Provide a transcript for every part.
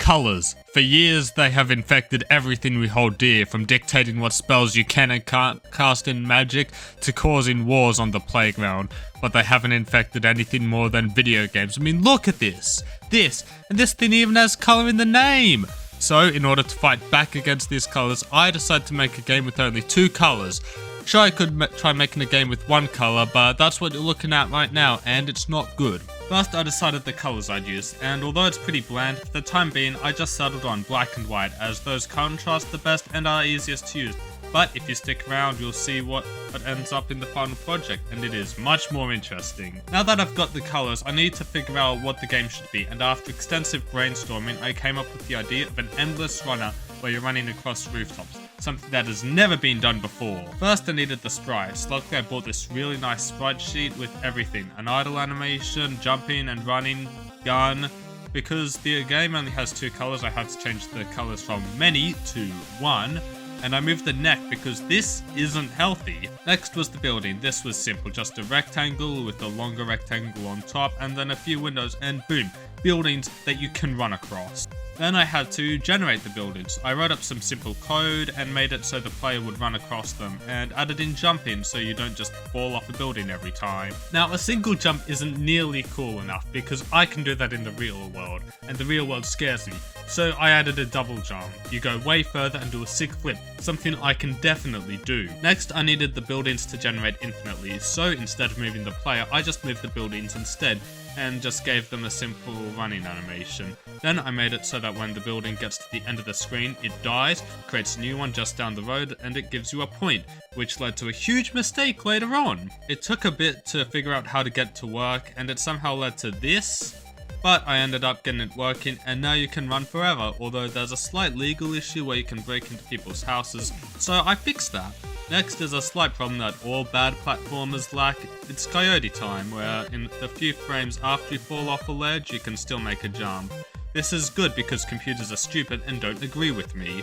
Colors. For years, they have infected everything we hold dear, from dictating what spells you can and can't cast in Magic to causing wars on the playground. But they haven't infected anything more than video games. I mean, look at this. And this thing even has color in the name. So, in order to fight back against these colors, I decided to make a game with only 2 colors. Sure, I could try making a game with 1 color, but that's what you're looking at right now, and it's not good. First, I decided the colors I'd use, and although it's pretty bland, for the time being, I just settled on black and white, as those contrast the best and are easiest to use. But if you stick around, you'll see what ends up in the final project, and it is much more interesting. Now that I've got the colors, I need to figure out what the game should be, and after extensive brainstorming, I came up with the idea of an endless runner where you're running across rooftops. Something that has never been done before. First, I needed the sprites. Luckily, I bought this really nice sprite sheet with everything. An idle animation, jumping and running, gun. Because the game only has 2 colors, I had to change the colors from many to 1. And I moved the neck because this isn't healthy. Next was the building. This was simple, just a rectangle with a longer rectangle on top and then a few windows and boom, buildings that you can run across. Then I had to generate the buildings. I wrote up some simple code and made it so the player would run across them, and added in jumping so you don't just fall off a building every time. Now, a single jump isn't nearly cool enough because I can do that in the real world, and the real world scares me. So I added a double jump. You go way further and do a sick flip, something I can definitely do. Next, I needed the buildings to generate infinitely, so instead of moving the player, I just moved the buildings instead, and just gave them a simple running animation. Then I made it so that when the building gets to the end of the screen, it dies, creates a new one just down the road, and it gives you a point, which led to a huge mistake later on. It took a bit to figure out how to get it to work, and it somehow led to this, but I ended up getting it working, and now you can run forever, although there's a slight legal issue where you can break into people's houses, so I fixed that. Next is a slight problem that all bad platformers lack. It's coyote time, where in a few frames after you fall off a ledge, you can still make a jump. This is good because computers are stupid and don't agree with me.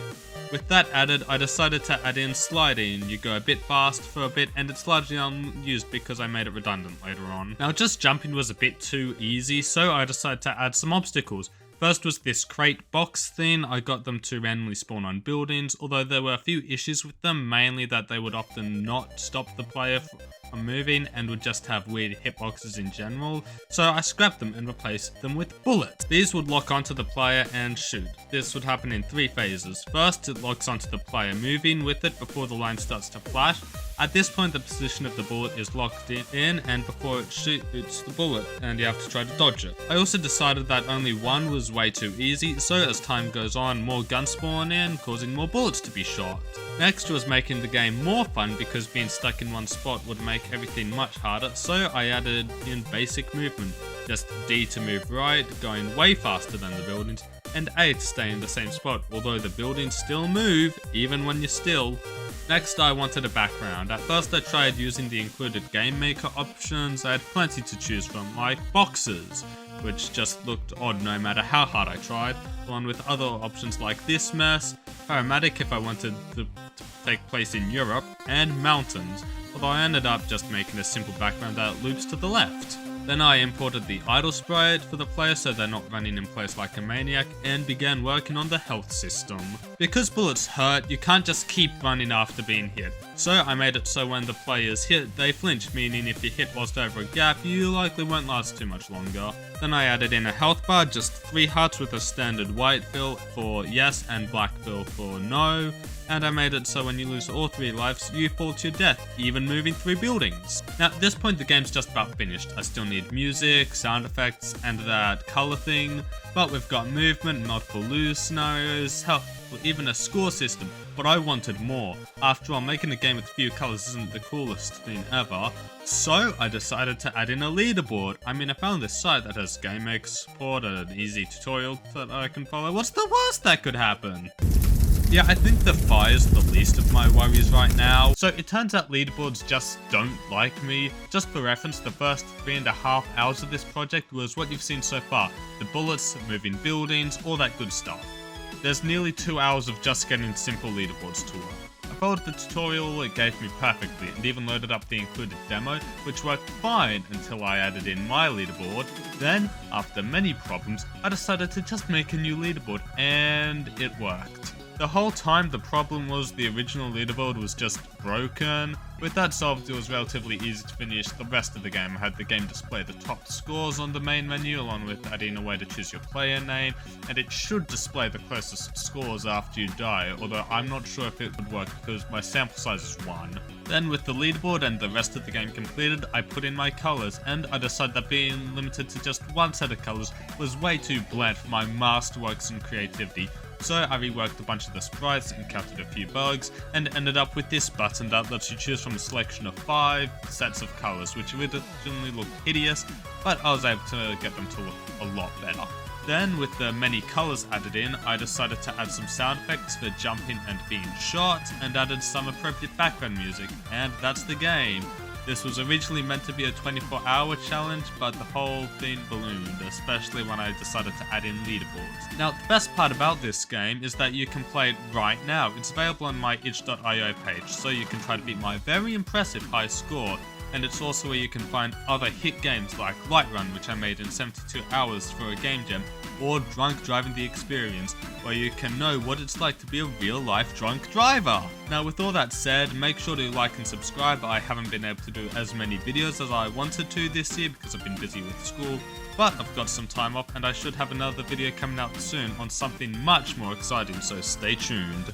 With that added, I decided to add in sliding. You go a bit fast for a bit, and it's largely unused because I made it redundant later on. Now, just jumping was a bit too easy, so I decided to add some obstacles. First was this crate box thing. I got them to randomly spawn on buildings, although there were a few issues with them, mainly that they would often not stop the player from moving and would just have weird hitboxes in general, so I scrapped them and replaced them with bullets. These would lock onto the player and shoot. This would happen in 3 phases. First, it locks onto the player moving with it before the line starts to flash. At this point, the position of the bullet is locked in, and before it shoots the bullet, and you have to try to dodge it. I also decided that only one was way too easy, so as time goes on, more guns spawn in, causing more bullets to be shot. Next was making the game more fun because being stuck in one spot would make everything much harder, so I added in basic movement. Just D to move right, going way faster than the buildings, and A to stay in the same spot, although the buildings still move, even when you're still. Next, I wanted a background. At first, I tried using the included game maker options. I had plenty to choose from, like boxes, which just looked odd no matter how hard I tried, along with other options like this mess, paramedic if I wanted to take place in Europe, and mountains, although I ended up just making a simple background that loops to the left. Then I imported the idle sprite for the player so they're not running in place like a maniac, and began working on the health system. Because bullets hurt, you can't just keep running after being hit. So I made it so when the players hit, they flinch, meaning if you hit whilst over a gap, you likely won't last too much longer. Then I added in a health bar, just 3 hearts with a standard white fill for yes and black fill for no. And I made it so when you lose all 3 lives, you fall to your death, even moving through buildings. Now, at this point, the game's just about finished. I still need music, sound effects, and that color thing, but we've got movement, multiple lose scenarios, hell, even a score system, but I wanted more. After all, making a game with few colors isn't the coolest thing ever, so I decided to add in a leaderboard. I mean, I found this site that has game maker support, an easy tutorial that I can follow. What's the worst that could happen? Yeah, I think the fire's the least of my worries right now. So it turns out leaderboards just don't like me. Just for reference, the first 3.5 hours of this project was what you've seen so far. The bullets, moving buildings, all that good stuff. There's nearly 2 hours of just getting simple leaderboards to work. followed the tutorial it gave me perfectly and even loaded up the included demo, which worked fine until I added in my leaderboard. Then, after many problems, I decided to just make a new leaderboard, and it worked. The whole time the problem was the original leaderboard was just broken. With that solved, it was relatively easy to finish the rest of the game. I had the game display the top scores on the main menu along with adding a way to choose your player name, and it should display the closest scores after you die, although I'm not sure if it would work because my sample size is 1. Then with the leaderboard and the rest of the game completed, I put in my colours, and I decided that being limited to just one set of colours was way too bland for my masterworks and creativity. So I reworked a bunch of the sprites, encountered a few bugs, and ended up with this button that lets you choose from a selection of 5 sets of colours, which originally looked hideous, but I was able to get them to look a lot better. Then, with the many colours added in, I decided to add some sound effects for jumping and being shot, and added some appropriate background music, and that's the game. This was originally meant to be a 24-hour challenge, but the whole thing ballooned, especially when I decided to add in leaderboards. Now, the best part about this game is that you can play it right now. It's available on my itch.io page, so you can try to beat my very impressive high score. And it's also where you can find other hit games like Light Run, which I made in 72 hours for a game jam, or Drunk Driving the Experience, where you can know what it's like to be a real-life drunk driver. Now, with all that said, make sure to like and subscribe. I haven't been able to do as many videos as I wanted to this year because I've been busy with school, but I've got some time off and I should have another video coming out soon on something much more exciting, so stay tuned.